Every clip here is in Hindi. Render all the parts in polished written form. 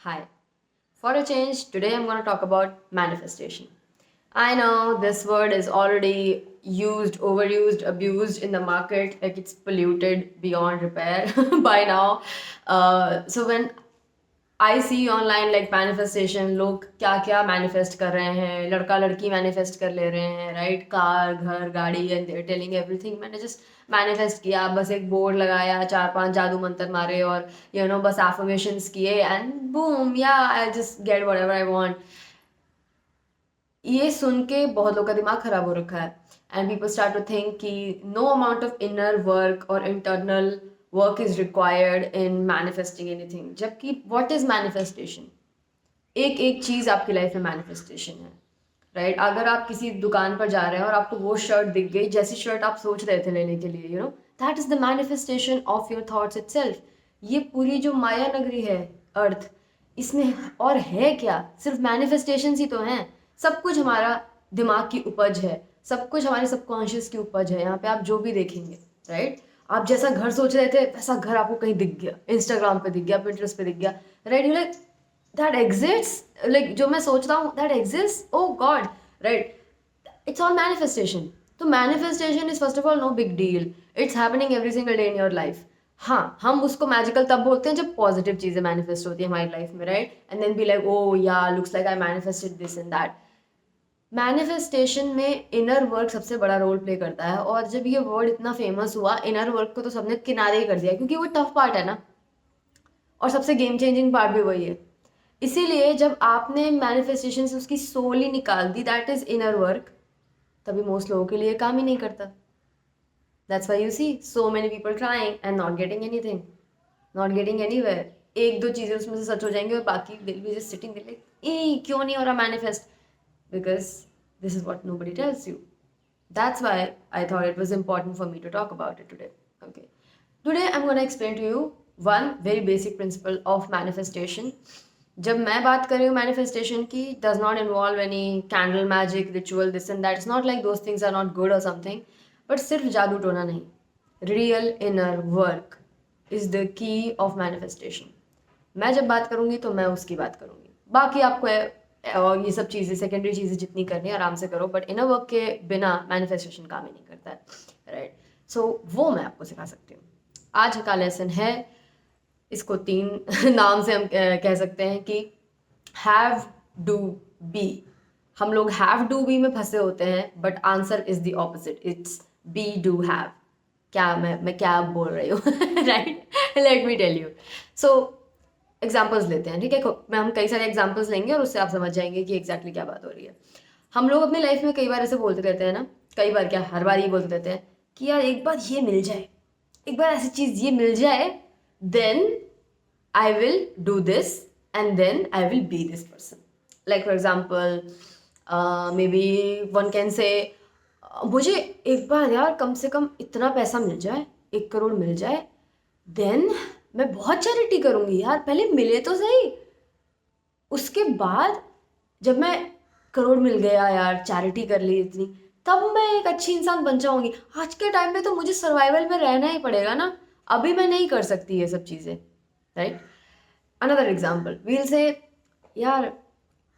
Hi. For a change, today I'm going to talk about manifestation. I know this word is already used, overused, abused in the market, like it's polluted beyond repair by now. So when I see online like manifestation लोग क्या क्या मैनिफेस्ट कर रहे हैं लड़का लड़की मैनिफेस्ट कर ले रहे हैं राइट कार घर गाड़ी एंड देयर टेलिंग एवरीथिंग मैंने जस्ट मैनिफेस्ट किया बस एक बोर्ड लगाया 4-5 जादू मंत्र मारे और बस एफर्मेशंस किए एंड बूम या I just get whatever I want ये सुन के बहुत लोगों का दिमाग खराब हो रखा है and people start to think कि no amount of inner work और internal work is required in manifesting anything जबकि व्हाट इज मैनिफेस्टेशन एक एक चीज आपकी लाइफ में मैनिफेस्टेशन है राइट अगर आप किसी दुकान पर जा रहे हैं और आपको वो शर्ट दिख गई जैसी शर्ट आप सोच रहे थे लेने के लिए that is the manifestation of your thoughts itself ये पूरी जो माया नगरी है अर्थ इसमें और है क्या सिर्फ मैनिफेस्टेशन ही तो हैं सब कुछ हमारा दिमाग की उपज है सब कुछ हमारे सबकॉन्शियस की उपज है यहाँ पे आप जो भी देखेंगे राइट आप जैसा घर सोच रहे थे वैसा घर आपको कहीं दिख गया इंस्टाग्राम पे दिख गया पिंटरेस्ट पे दिख गया right you like that exist like जो मैं सोच रहा हूँ that exist oh God right it's all manifestation तो manifestation is first of all no big deal it's happening every single day in your life हाँ हम उसको मैजिकल तब बोलते हैं जब पॉजिटिव चीज़ें मैनिफेस्ट होती है हमारी लाइफ में right and then be like oh yeah looks like I manifested this and that manifestation में इनर वर्क सबसे बड़ा रोल प्ले करता है और जब ये वर्ड इतना फेमस हुआ इनर वर्क को तो सबने किनारे ही कर दिया क्योंकि वो टफ पार्ट है ना और सबसे गेम चेंजिंग पार्ट भी वही है इसीलिए जब आपने मैनिफेस्टेशन से उसकी सोल ही निकाल दी दैट इज इनर वर्क तभी मोस्ट लोगों के लिए काम ही नहीं करता that's why you see so many people trying and not getting anything not getting anywhere एक दो चीज़ें उसमें से सच हो जाएंगी और बाकी will be just sitting like a क्यों नहीं हो रहा manifest because this is what nobody tells you. That's why I thought it was important for me to talk about it today. Okay. Today I'm going to explain to you one very basic principle of manifestation. जब मैं बात कर रही हूँ manifestation की does not involve any candle magic ritual this and that. It's not like those things are not good or something. But सिर्फ जादू टोना नहीं. Real inner work is the key of manifestation. मैं जब बात करूँगी तो मैं उसकी बात करूँगी बाकी आपको और ये सब चीज़ें सेकेंडरी चीज़ें जितनी करनी है आराम से करो बट इनर वर्क के बिना मैनिफेस्टेशन काम ही नहीं करता है राइट सो वो मैं आपको सिखा सकती हूँ आज का लेसन है इसको 3 नाम से हम कह सकते हैं कि हैव डू बी हम लोग हैव डू बी में फंसे होते हैं but answer is the opposite it's be do have क्या मैं क्या बोल रही हूँ right let me tell you so examples लेते हैं ठीक है मैं हम कई सारे एग्जाम्पल्स लेंगे और उससे आप समझ जाएंगे कि एग्जैक्टली क्या बात हो रही है हम लोग अपनी लाइफ में कई बार ऐसे बोलते रहते हैं ना कई बार क्या हर बार ये बोलते रहते हैं कि यार एक बार ये मिल जाए एक बार ऐसी चीज़ ये मिल जाए then I will do this and then I will be this person like for example maybe one can say मुझे एक बार यार कम से कम इतना पैसा मिल जाए 1 करोड़ मिल जाए देन मैं बहुत चैरिटी करूँगी यार पहले मिले तो सही उसके बाद जब मैं करोड़ मिल गया यार चैरिटी कर ली इतनी तब मैं एक अच्छी इंसान बन जाऊँगी आज के टाइम पे तो मुझे सर्वाइवल में रहना ही पड़ेगा ना अभी मैं नहीं कर सकती ये सब चीज़ें राइट अनदर एग्जाम्पल वील से यार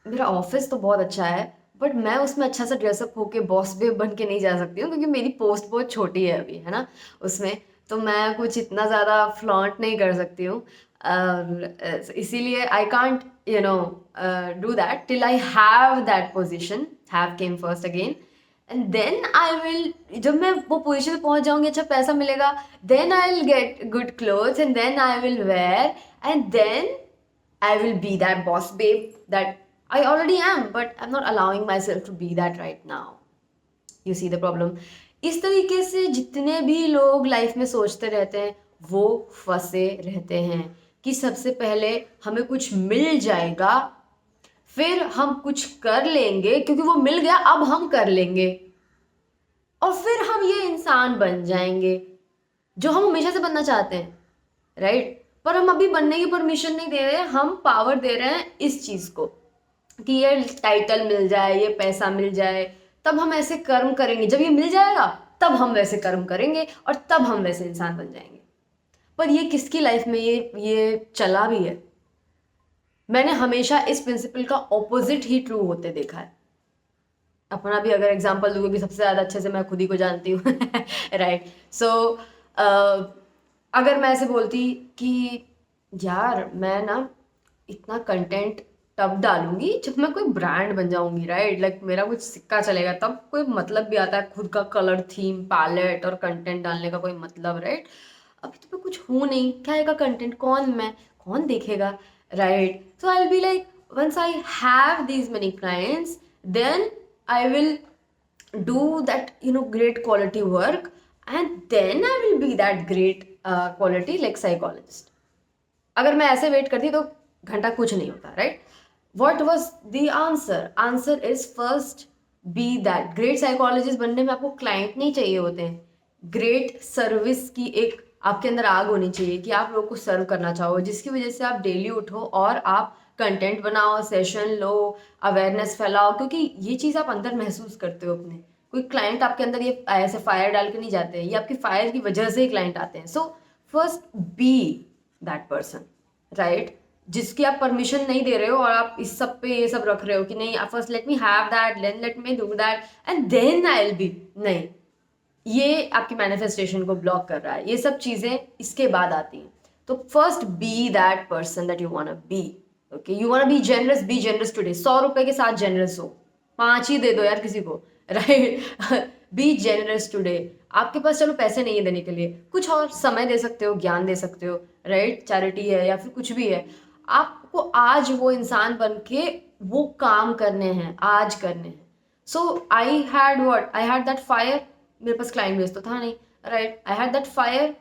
मेरा ऑफिस तो बहुत अच्छा है बट मैं उसमें अच्छा सा ड्रेसअप होके बॉस बेब बन के नहीं जा सकती हूँ क्योंकि मेरी पोस्ट बहुत छोटी है अभी है ना उसमें तो मैं कुछ इतना ज़्यादा फ्लॉन्ट नहीं कर सकती हूँ इसीलिए I can't do that till I have that position have came first again and then I will जब मैं वो पोजिशन पे पहुंच जाऊंगी अच्छा पैसा मिलेगा then I will get good clothes and then I will wear and then I will be that boss babe that I already am, but I'm not allowing myself to be that right now. You see the problem? इस तरीके से जितने भी लोग लाइफ में सोचते रहते हैं वो फंसे रहते हैं कि सबसे पहले हमें कुछ मिल जाएगा फिर हम कुछ कर लेंगे क्योंकि वो मिल गया अब हम कर लेंगे और फिर हम ये इंसान बन जाएंगे जो हम हमेशा से बनना चाहते हैं राइट पर हम अभी बनने की परमिशन नहीं दे रहे हम पावर दे रहे हैं इस चीज़ को कि ये टाइटल मिल जाए ये पैसा मिल जाए तब हम ऐसे कर्म करेंगे जब ये मिल जाएगा तब हम वैसे कर्म करेंगे और तब हम वैसे इंसान बन जाएंगे पर ये किसकी लाइफ में ये चला भी है मैंने हमेशा इस प्रिंसिपल का ऑपोजिट ही ट्रू होते देखा है। अपना भी अगर एग्जांपल दूँ, क्योंकि सबसे ज़्यादा अच्छे से मैं खुद ही को जानती हूँ राइट। सो अगर मैं ऐसे बोलती कि यार मैं ना इतना कंटेंट तब डालूंगी जब मैं कोई ब्रांड बन जाऊंगी, राइट, लाइक मेरा कुछ सिक्का चलेगा, तब कोई मतलब भी आता है खुद का कलर थीम पैलेट और कंटेंट डालने का कोई मतलब, राइट। अभी तो मैं कुछ हूँ नहीं, क्या आएगा कंटेंट, कौन देखेगा, right. So I will be like, once I have these many clients, then I will do that, great quality work, and then I will be that great quality like psychologist. अगर मैं ऐसे वेट करती तो घंटा कुछ नहीं होता, right. What was the answer is first be that great psychologist बनने में आपको क्लाइंट नहीं चाहिए होते हैं, ग्रेट सर्विस की एक आपके अंदर आग होनी चाहिए कि आप लोग को सर्व करना चाहो, जिसकी वजह से आप डेली उठो और आप कंटेंट बनाओ, सेशन लो, अवेयरनेस फैलाओ, क्योंकि ये चीज़ आप अंदर महसूस करते हो अपने। कोई क्लाइंट आपके अंदर ये ऐसे फायर डाल के नहीं जाते हैं, ये आपकी फायर की वजह से ही क्लाइंट आते हैं। So first be that person, right, जिसकी आप परमिशन नहीं दे रहे हो और आप इस सब पे ये सब रख रहे हो कि नहीं first let me have that, then let me do that and then I will be. नहीं, ये आपकी मैनिफेस्टेशन को ब्लॉक कर रहा है। ये सब चीज़ें इसके बाद आती हैं। तो first be that person that you want to be. Okay, you want to be generous today. 100 रुपए के साथ जेनरस हो, 5 ही दे दो यार किसी को, राइट। B generous today. आपके पास चलो पैसे नहीं है देने के लिए, कुछ और समय दे सकते हो, ज्ञान दे सकते हो, राइट, चैरिटी है या फिर कुछ भी है। आपको आज वो इंसान बन के वो काम करने हैं, आज करने हैं। सो आई हैड दैट फायर। मेरे पास क्लाइंट बेस तो था नहीं, right. I had that fire,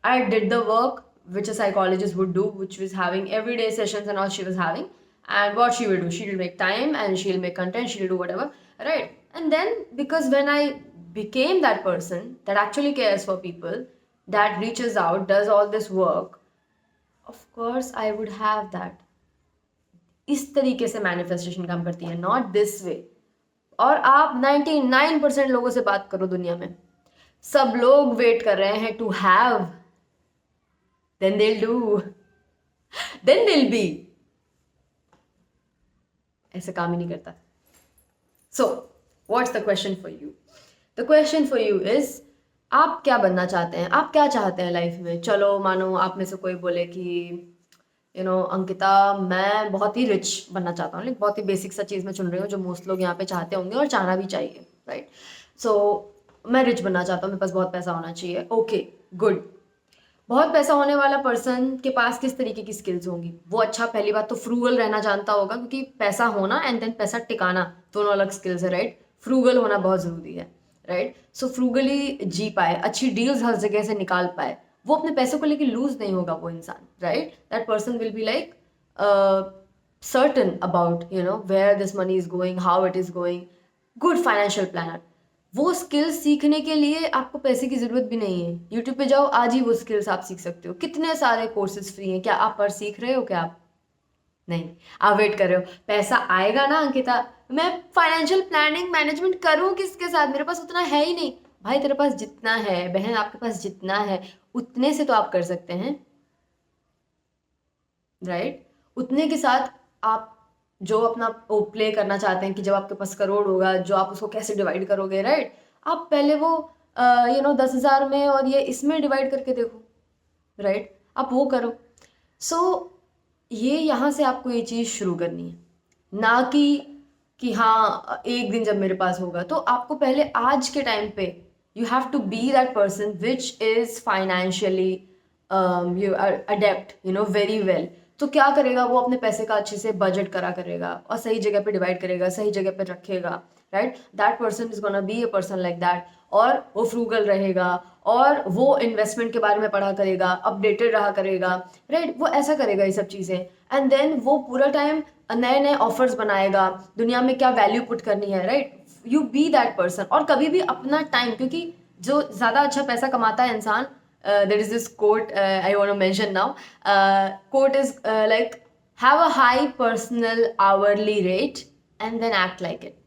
I did the work which a psychologist would do, which was having everyday sessions and all she was having. And what she will do, she'll make time and she'll make content, she'll do whatever, right. And then because when I became that person that actually cares for people, that reaches out, does all this work, of course I would have that. इस तरीके से मैनिफेस्टेशन काम करती है, नॉट दिस वे। और आप 99% लोगों से बात करो दुनिया में, सब लोग वेट कर रहे हैं to have, then they'll do, then they'll be। ऐसे काम ही नहीं करता। So what's the question for you? The question for you is, आप क्या बनना चाहते हैं, आप क्या चाहते हैं लाइफ में। चलो मानो आप में से कोई बोले कि अंकिता मैं बहुत ही रिच बनना चाहता हूँ, बहुत ही बेसिक सा चीज़ मैं चुन रही हूँ जो मोस्ट लोग यहाँ पे चाहते होंगे और चाहना भी चाहिए, राइट। सो मैं रिच बनना चाहता हूँ, मेरे पास बहुत पैसा होना चाहिए। Okay, good. बहुत पैसा होने वाला पर्सन के पास किस तरीके की स्किल्स होंगी, वो अच्छा, पहली बात तो फ्रूगल रहना जानता होगा, क्योंकि पैसा होना एंड देन पैसा टिकाना दोनों अलग स्किल्स है, राइट। फ्रूगल होना बहुत ज़रूरी है, राइट। सो फ्रूगली जी पाए, अच्छी डील्स हर जगह से निकाल पाए, वो अपने पैसों को लेके लूज नहीं होगा वो इंसान, right. That person will be like certain about where this money is going, how it is going, good financial planner। वो स्किल्स सीखने के लिए आपको पैसे की ज़रूरत भी नहीं है, यूट्यूब पे जाओ, आज ही वो स्किल्स आप सीख सकते हो, कितने सारे कोर्सेज फ्री हैं। क्या आप पर सीख रहे हो, क्या आप नहीं, आप वेट कर रहे हो पैसा आएगा ना अंकिता, मैं फाइनेंशियल प्लानिंग मैनेजमेंट करूं किसके साथ, मेरे पास उतना है ही नहीं। भाई तेरे पास जितना है, बहन आपके पास जितना है, उतने से तो आप कर सकते हैं, राइट। उतने के साथ आप जो अपना प्ले करना चाहते हैं कि जब आपके पास करोड़ होगा, जो आप उसको कैसे डिवाइड करोगे, राइट। आप पहले वो 10,000 में और ये इसमें डिवाइड करके देखो, राइट, आप वो करो। सो ये यहाँ से आपको ये चीज़ शुरू करनी है, ना कि हाँ एक दिन जब मेरे पास होगा। तो आपको पहले आज के टाइम पे you have to be that person which is financially you adept very well. तो क्या करेगा वो, अपने पैसे का अच्छे से बजट करा करेगा और सही जगह पे डिवाइड करेगा, सही जगह पे रखेगा, right. That person is gonna be a person like that. और वो फ्रूगल रहेगा और वो इन्वेस्टमेंट के बारे में पढ़ा करेगा, अपडेटेड रहा करेगा, राइट। वो ऐसा करेगा ये सब चीज़ें, एंड देन वो पूरा टाइम नए नए ऑफर्स बनाएगा, दुनिया में क्या वैल्यू पुट करनी है, right. You be that person. और कभी भी अपना टाइम, क्योंकि जो ज़्यादा अच्छा पैसा कमाता है इंसान, there is this quote I want to mention now. Quote is like, have a high personal hourly rate and then act like it.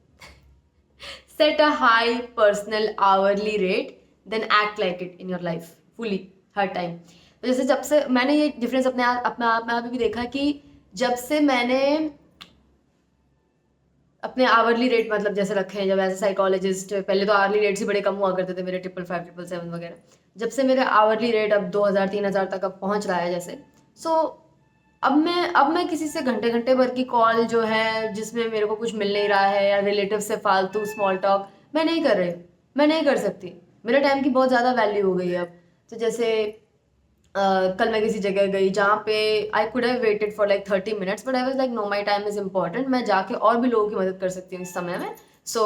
Set a high personal hourly rate, then act like it in your life fully her time. तो जैसे जब से मैंने ये डिफरेंस अपने आप में भी देखा कि जब से मैंने अपने आवरली रेट मतलब जैसे रखे हैं, जब एज ए साइकोलॉजिस्ट, पहले तो आवरली रेट से बड़े कम हुआ करते थे मेरे, 555 777 वगैरह, जब से मेरे आवरली रेट अब 2000 3000 तक अब पहुंच रहा है जैसे, सो अब मैं किसी से घंटे घंटे भर की कॉल जो है जिसमें मेरे को कुछ मिल नहीं रहा है, या रिलेटिव से फालतू स्मॉल टॉक मैं नहीं कर रही हूँ, मैं नहीं कर सकती। मेरे टाइम की बहुत ज़्यादा वैल्यू हो गई है अब। तो जैसे कल मैं किसी जगह गई जहाँ पे I could have waited for like 30 minutes, but I was like no, my time is important, मैं जाके और भी लोगों की मदद कर सकती हूँ इस समय में। So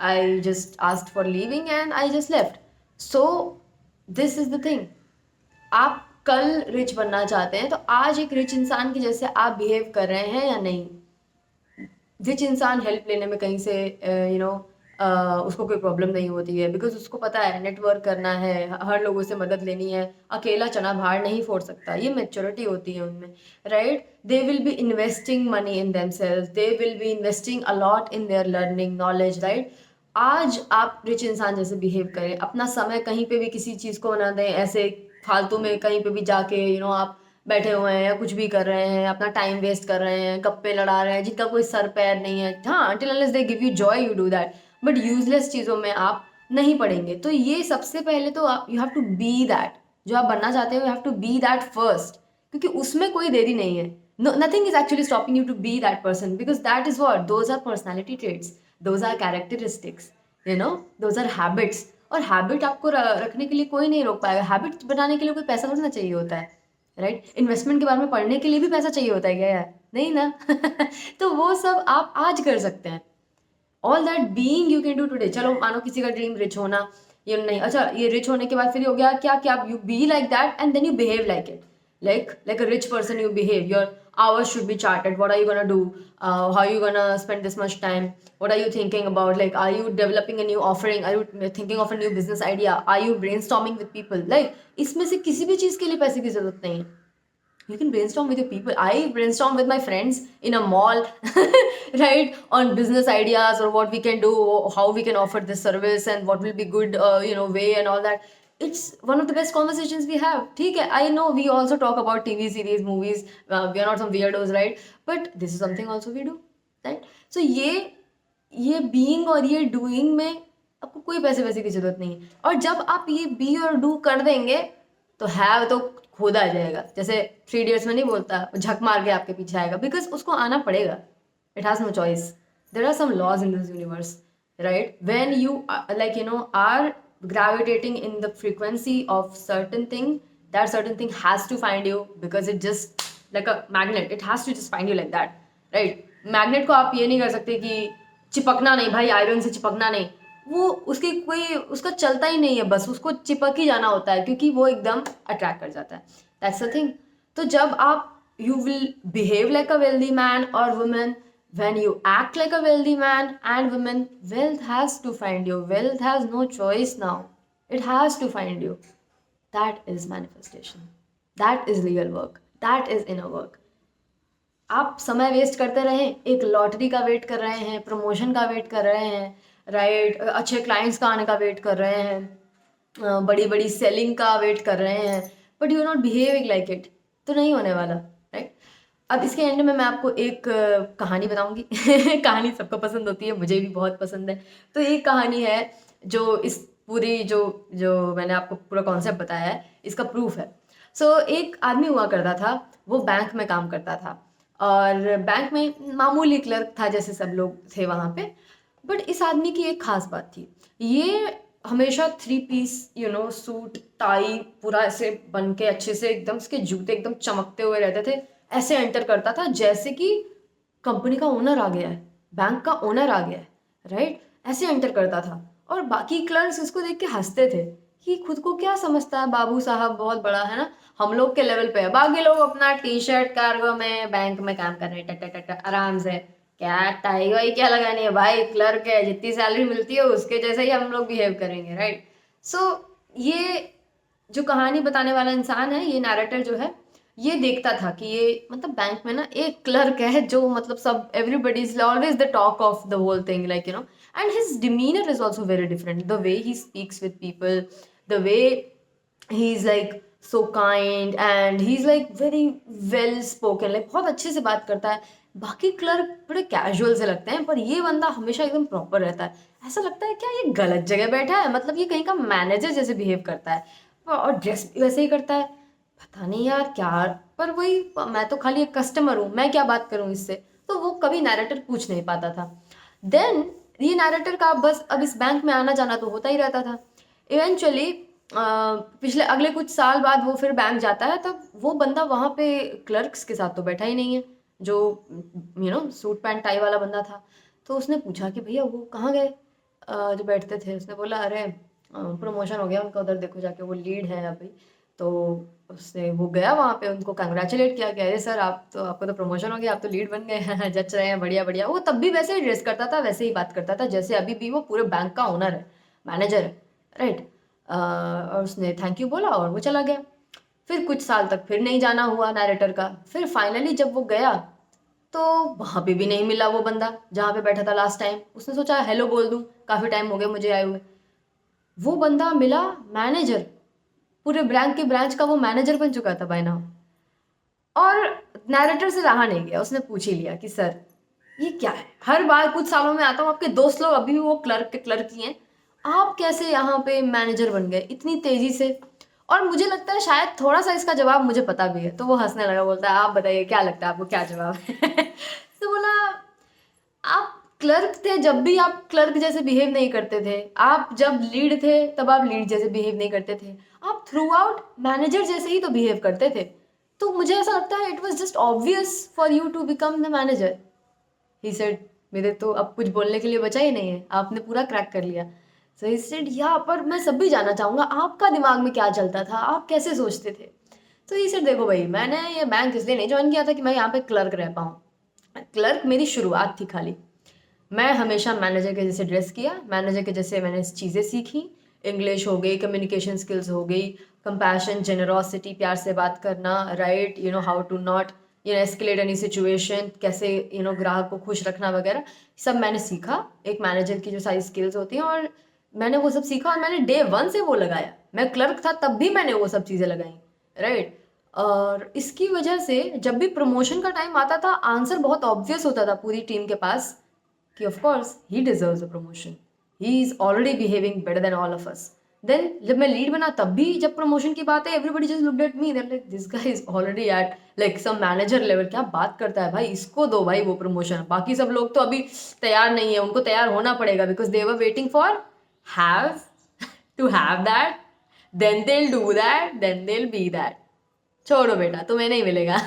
I just asked for leaving and I just left. So this is the thing, आप कल रिच बनना चाहते हैं तो आज एक रिच इंसान की जैसे आप बिहेव कर रहे हैं या नहीं। रिच इंसान हेल्प लेने में कहीं से यू नो उसको कोई प्रॉब्लम नहीं होती है, बिकॉज उसको पता है नेटवर्क करना है, हर लोगों से मदद लेनी है, अकेला चना भार नहीं फोड़ सकता, ये मेच्योरिटी होती है उनमें, right. They will be investing money in themselves, they will be investing a lot in their learning knowledge, right. आज आप रिच इंसान जैसे बिहेव करें, अपना समय कहीं पे भी किसी चीज़ को ना दें, ऐसे फालतू में कहीं पे भी जाके आप बैठे हुए हैं या कुछ भी कर रहे हैं, अपना टाइम वेस्ट कर रहे हैं, गप्पे लड़ा रहे हैं जिनका कोई सर पैर नहीं है। हाँ, until unless they give you joy you do that, but useless चीज़ों में आप नहीं पड़ेंगे। तो ये सबसे पहले तो आप you have to be that, जो आप बनना चाहते हो you have to be that first, क्योंकि उसमें कोई देरी नहीं है। No, nothing is actually stopping you to be that person, because that is what, those are personality traits, those are characteristics, those are habits. और हैबिट आपको रखने के लिए कोई नहीं रोक पाएगा। हैबिट बनाने के लिए कोई पैसा थोड़ा ना चाहिए होता है, राइट। इन्वेस्टमेंट के बारे में पढ़ने के लिए भी पैसा चाहिए होता है क्या यार? नहीं ना। तो वो सब आप आज कर सकते हैं। All that being you can do today. चलो मानो किसी का ड्रीम रिच होना, ये नहीं, अच्छा ये रिच होने के बाद फिर हो गया क्या, क्या you be like that and then you behave like it, like a rich person you behave, your hours should be charted, what are you gonna do, how are you gonna spend this much time, what are you thinking about, like are you developing a new offering, are you thinking of a new business idea, are you brainstorming with people, like इसमें से किसी भी चीज़ के लिए पैसे की जरूरत नहीं है। You can brainstorm with your people. I brainstorm with my friends in a mall, right, on business ideas or what we can do, how we can offer this service and what will be good way and all that. It's one of the best conversations we have. ठीक है, I know we also talk about TV series, movies, we are not some weirdos, right, but this is something also we do, right. So ये being और ये doing में आपको कोई पैसे वैसे की जरूरत नहीं है। और जब आप ये be और do कर देंगे तो हैव तो खुद आ जाएगा। जैसे 3 इडियट्स में नहीं बोलता, झक मार के आपके पीछे आएगा, बिकॉज उसको आना पड़ेगा। It has no choice. There are some laws in this universe, right. When you are gravitating in the frequency of certain thing, that certain thing has to find you, because it just like a magnet, it has to just find you like that, right। Magnet को आप ये नहीं कर सकते कि चिपकना नहीं भाई, आयरन से चिपकना नहीं, वो उसकी कोई उसका चलता ही नहीं है, बस उसको चिपक ही जाना होता है, क्योंकि वो एकदम अट्रैक्ट कर जाता है। That's the thing. तो जब आप you will behave like a wealthy man और women, when you act like a wealthy man and woman, wealth has to find you, wealth has no choice now, it has to find you। that is manifestation, that is real work, that is inner work। आप समय वेस्ट करते रहें, एक लॉटरी का वेट कर रहे हैं, प्रमोशन का वेट कर रहे हैं, राइट, अच्छे क्लाइंट्स का आने का वेट कर रहे हैं, बड़ी बड़ी सेलिंग का वेट कर रहे हैं, but you are not behaving like it, तो नहीं होने वाला, राइट। अब इसके एंड में मैं आपको एक कहानी बताऊंगी। कहानी सबको पसंद होती है, मुझे भी बहुत पसंद है। तो एक कहानी है जो इस पूरी जो जो मैंने आपको पूरा कॉन्सेप्ट बताया है, इसका प्रूफ है। सो एक आदमी हुआ करता था, वो बैंक में काम करता था, और बैंक में मामूली क्लर्क था, जैसे सब लोग थे वहाँ पे। बट इस आदमी की एक खास बात थी, ये हमेशा 3 पीस सूट टाई पूरा ऐसे बन के अच्छे से एकदम, उसके जूते एकदम चमकते हुए रहते थे, ऐसे एंटर करता था जैसे कि कंपनी का ओनर आ गया है, बैंक का ओनर आ गया है, राइट। ऐसे एंटर करता था, और बाकी क्लर्क्स उसको देख के हंसते थे कि खुद को क्या समझता है बाबू साहब, बहुत बड़ा है ना, हम लोग के लेवल पे है, बाकी लोग अपना टी-शर्ट कार्गो में बैंक में काम कर रहे हैं, टट टट आराम से, क्या टाई वाई क्या लगानी है भाई, क्लर्क है, जितनी सैलरी मिलती है उसके जैसे ही हम लोग बिहेव करेंगे, राइट। सो ये जो कहानी बताने वाला इंसान है, ये नैरेटर जो है, ये देखता था कि ये मतलब बैंक में ना एक क्लर्क है जो मतलब सब everybody is always the talk of the whole thing, like and his demeanor is also very different, the way he speaks with people, the way he's like so kind and he is like very well spoken, like बहुत अच्छे से बात करता है। बाकी क्लर्क बड़े कैजुअल से लगते हैं, पर ये बंदा हमेशा एकदम प्रॉपर रहता है। ऐसा लगता है क्या ये गलत जगह बैठा है, मतलब ये कहीं का मैनेजर जैसे बिहेव करता है, और ड्रेस भी वैसे ही करता है। पता नहीं यार क्या, पर वही, मैं तो खाली एक कस्टमर हूँ, मैं क्या बात करूँ इससे। तो वो कभी नैरेटर पूछ नहीं पाता था। देन ये नैरेटर का बस अब इस बैंक में आना जाना तो होता ही रहता था। इवेंचुअली पिछले अगले कुछ साल बाद वो फिर बैंक जाता है, तब वो बंदा वहाँ पे क्लर्क्स के साथ तो बैठा ही नहीं है, जो सूट पैंट टाई वाला बंदा था। तो उसने पूछा कि भैया वो कहाँ गए, जो बैठते थे। उसने बोला अरे प्रमोशन हो गया उनका, उधर देखो जाके वो लीड है अभी। तो उसने वो गया वहाँ पे, उनको कंग्रेचुलेट किया कि अरे सर आप तो, आपको तो प्रमोशन हो गया, आप तो लीड बन गए हैं, जच रहे हैं, बढ़िया बढ़िया। वो तब भी वैसे ही ड्रेस करता था, वैसे ही बात करता था जैसे अभी भी वो पूरे बैंक का ओनर है, मैनेजर है, राइट। और उसने थैंक यू बोला और वो चला गया। फिर कुछ साल तक फिर नहीं जाना हुआ नैरेटर का। फिर फाइनली जब वो गया तो वहाँ पे भी नहीं मिला वो बंदा जहाँ पे बैठा था लास्ट टाइम। उसने सोचा हेलो बोल दूँ, काफ़ी टाइम हो गया मुझे आए हुए। वो बंदा मिला मैनेजर, पूरे बैंक के ब्रांच का वो मैनेजर बन चुका था बाय नाउ। और नैरेटर से रहा नहीं गया, उसने पूछ ही लिया कि सर ये क्या है, हर बार कुछ सालों में आता हूँ, आपके दोस्त लोग अभी भी वो क्लर्क के क्लर्क ही हैं, आप कैसे यहाँ पे मैनेजर बन गए इतनी तेजी से। और मुझे लगता है शायद थोड़ा सा इसका जवाब मुझे पता भी है। तो वो हंसने लगा, बोलता है आप बताइए क्या लगता है आपको, क्या जवाब है। तो बोला आप क्लर्क थे, जब भी आप क्लर्क जैसे बिहेव नहीं करते थे, आप जब लीड थे तब आप लीड जैसे बिहेव नहीं करते थे, आप थ्रू आउट मैनेजर जैसे ही तो बिहेव करते थे। तो मुझे ऐसा लगता है it was just obvious for you to become the manager. He said मेरे तो अब कुछ बोलने के लिए बचा ही नहीं है, आपने पूरा क्रैक कर लिया। सो ही सेड या पर मैं सब भी जानना चाहूँगा आपका दिमाग में क्या चलता था, आप कैसे सोचते थे। तो ही सेड देखो भाई, मैंने ये बैंक इसलिए नहीं ज्वाइन किया था कि मैं यहाँ पे क्लर्क रह पाऊँ। क्लर्क मेरी शुरुआत थी खाली। मैं हमेशा मैनेजर के जैसे ड्रेस किया, मैनेजर के जैसे मैंने चीज़ें सीखी। इंग्लिश हो गई, कम्युनिकेशन स्किल्स हो गई, कंपैशन, जेनरोसिटी, प्यार से बात करना, right, how to not escalate any situation, कैसे ग्राहक को खुश रखना वगैरह, सब मैंने सीखा। एक मैनेजर की जो सारी स्किल्स होती हैं, और मैंने वो सब सीखा और मैंने डे वन से वो लगाया। मैं क्लर्क था तब भी मैंने वो सब चीज़ें लगाई, राइट। और इसकी वजह से जब भी प्रमोशन का टाइम आता था, आंसर बहुत ऑब्वियस होता था पूरी टीम के पास कि of course he deserves a promotion. He is already behaving better than all of us. Then जब मैं लीड बना तब भी जब प्रमोशन की बात है, everybody just looked at me, they're like this guy is already at like some manager level, क्या बात करता है भाई, इसको दो भाई वो प्रमोशन। बाकी सब लोग तो अभी तैयार नहीं है, उनको तैयार होना पड़ेगा because they were waiting for have to have that, then they'll do that, then they'll be that. छोड़ो बेटा, तुम्हें नहीं मिलेगा।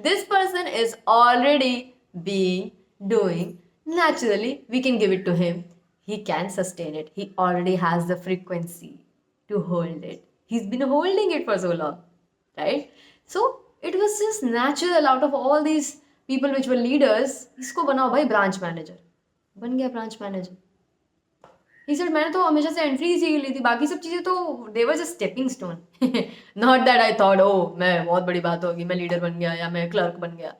This person is already being doing naturally, we can give it to him, he can sustain it, he already has the frequency to hold it, he's been holding it for so long, right? So it was just natural out of all these people which were leaders, इसको बनाओ भाई ब्रांच मैनेजर। बन गया ब्रांच मैनेजर। ही सेड मैंने तो हमेशा से एंट्री सीख ली थी, बाकी सब चीज़ें तो they were just stepping stone. Not that I thought oh मैं बहुत बड़ी बात होगी, मैं लीडर बन गया या मैं क्लर्क बन गया।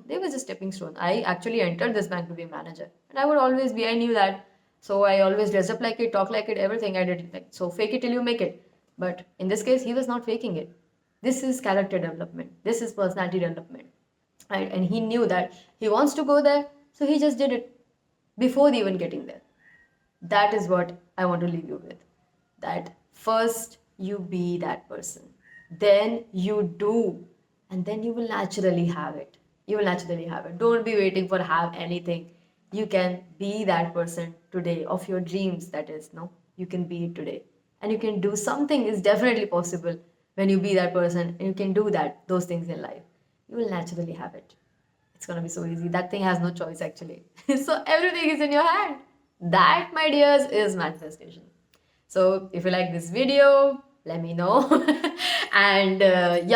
They were just stepping stone. I actually entered this bank to be a manager, and I would always be. I knew that, so I always dressed up like it, talk like it, everything I did like. So fake it till you make it. But in this case, he was not faking it. This is character development. This is personality development, right? And he knew that he wants to go there, so he just did it before even getting there. That is what I want to leave you with. That first you be that person, then you do, and then you will naturally have it. You will naturally have it. Don't be waiting for have anything. You can be that person today of your dreams. That is, no, you can be it today, and you can do something. Is definitely possible when you be that person, and you can do those things in life. You will naturally have it. It's gonna be so easy. That thing has no choice actually. So everything is in your hand. That, my dears, is manifestation. So if you like this video, let me know. And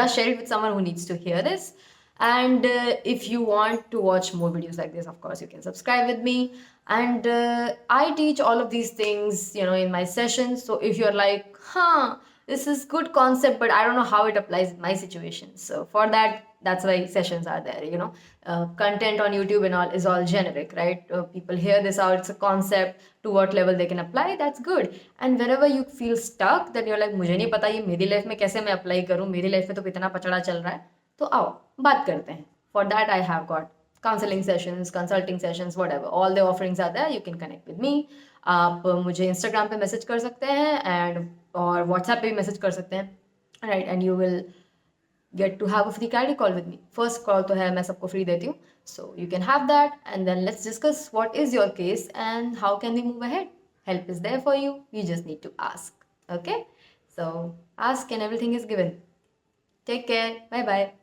yeah, share it with someone who needs to hear this. And if you want to watch more videos like this, of course, you can subscribe with me. And I teach all of these things, in my sessions. So if you're like, this is good concept, but I don't know how it applies in my situation. So for that, That's why sessions are there, you know. Content on YouTube and all is all generic, right? People hear this out, it's a concept, to what level they can apply, that's good. And wherever you feel stuck, then you're like, मुझे नहीं पता ये मेरी लाइफ में कैसे मैं अप्लाई करूँ, मेरी लाइफ में तो इतना पचड़ा चल रहा है, तो आओ बात करते हैं. For that I have got counseling sessions, consulting sessions, whatever, all the offerings are there. You can connect with me. आप मुझे Instagram पे मैसेज कर सकते हैं and और WhatsApp पे भी मैसेज कर सकते हैं, right? And you will get to have a free clarity call with me. First call तो है, मैं सबको free देती हूँ, so you can have that and then let's discuss what is your case and how can we move ahead. Help is there for you, you just need to ask. Okay, so ask and everything is given. Take care, bye bye.